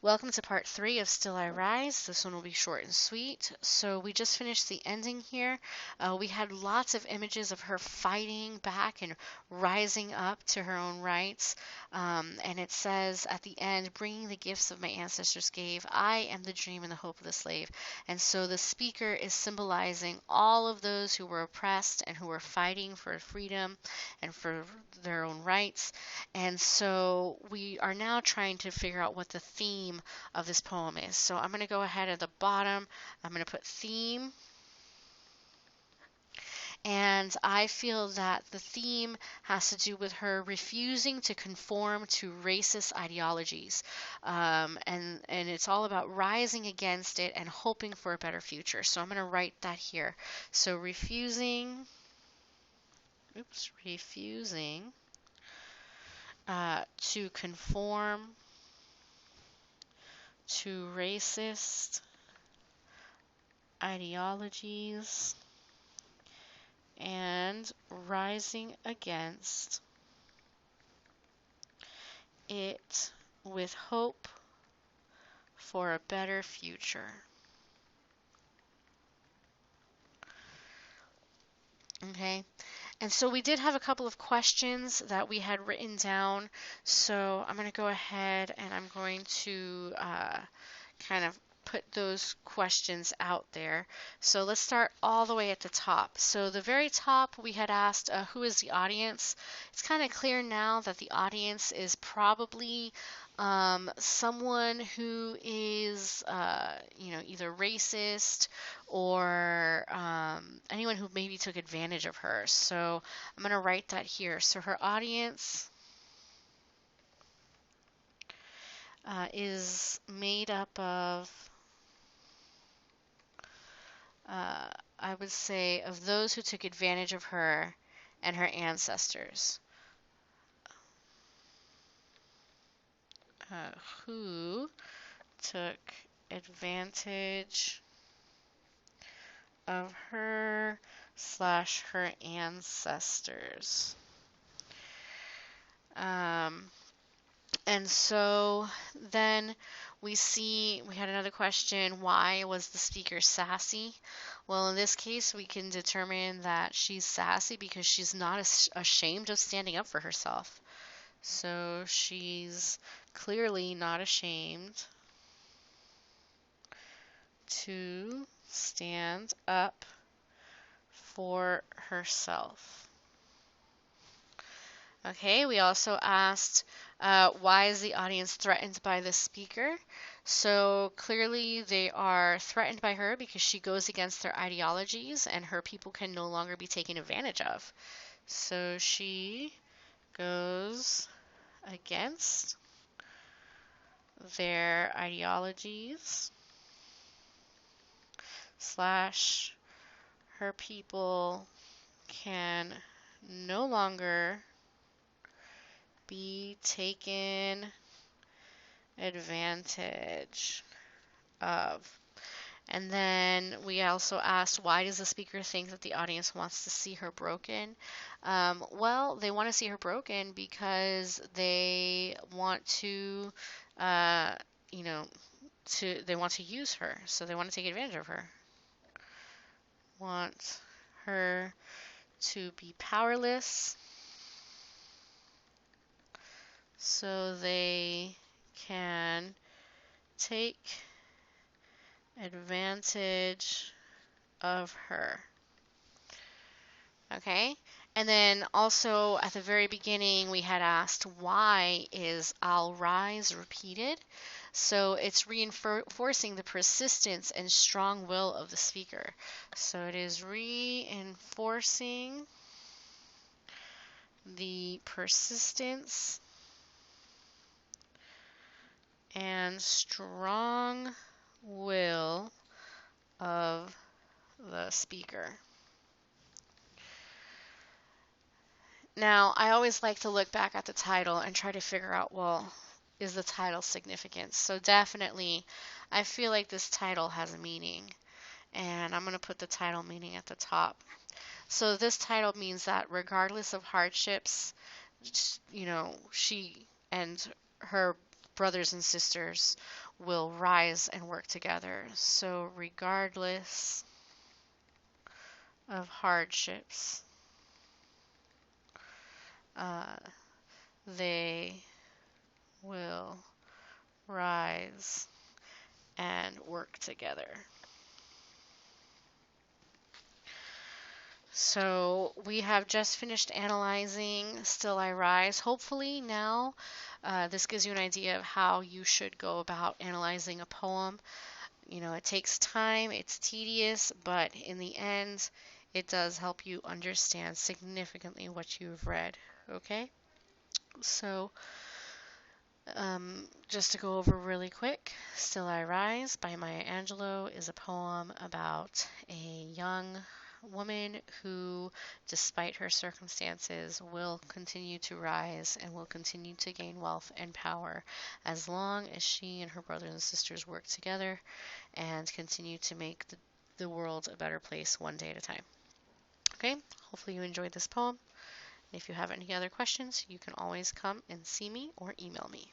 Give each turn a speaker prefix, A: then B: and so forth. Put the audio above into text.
A: Welcome to part 3 of Still I Rise. This one will be short and sweet. So we just finished the ending here. We had lots of images of her fighting back and rising up to her own rights. And it says at the end, bringing the gifts of my ancestors gave, I am the dream and the hope of the slave. And so the speaker is symbolizing all of those who were oppressed and who were fighting for freedom and for their own rights. And so we are now trying to figure out what the theme of this poem is. So I'm going to go ahead at the bottom. I'm going to put theme. And I feel that the theme has to do with her refusing to conform to racist ideologies. And it's all about rising against it and hoping for a better future. So I'm going to write that here. So refusing to conform to racist ideologies and rising against it with hope for a better future. Okay, and so we did have a couple of questions that we had written down, so I'm going to go ahead and I'm going to kind of put those questions out there. So let's start all the way at the top. So the very top we had asked who is the audience. It's kind of clear now that the audience is probably someone who is either racist or anyone who maybe took advantage of her. So I'm going to write that here. So her audience is made up of I would say, of those who took advantage of her and her ancestors. Who took advantage of her / her ancestors. And so then we had another question, why was the speaker sassy? Well, in this case, we can determine that she's sassy because she's not ashamed of standing up for herself. So she's clearly not ashamed to stand up for herself. Okay, we also asked why is the audience threatened by the speaker? So clearly they are threatened by her because she goes against their ideologies and her people can no longer be taken advantage of. So she goes against their ideologies / her people can no longer be taken advantage of. And then we also asked, why does the speaker think that the audience wants to see her broken? Well, they want to see her broken because they want to, they want to use her. So they want to take advantage of her. Want her to be powerless so they can take advantage of her. Okay, and then also at the very beginning we had asked, why is I'll rise repeated? So it's reinforcing the persistence and strong will of the speaker. So it is reinforcing the persistence and strong will of the speaker. Now, I always like to look back at the title and try to figure out, well, is the title significant? So definitely, I feel like this title has a meaning, and I'm going to put the title meaning at the top. So this title means that regardless of hardships, she and her brothers and sisters will rise and work together. So regardless of hardships, they will rise and work together. So we have just finished analyzing Still I Rise. Hopefully now this gives you an idea of how you should go about analyzing a poem. You know, it takes time, it's tedious, but in the end, it does help you understand significantly what you've read. Okay? So just to go over really quick, Still I Rise by Maya Angelou is a poem about a young woman who, despite her circumstances, will continue to rise and will continue to gain wealth and power as long as she and her brothers and sisters work together and continue to make the world a better place one day at a time. Okay, hopefully you enjoyed this poem. If you have any other questions, you can always come and see me or email me.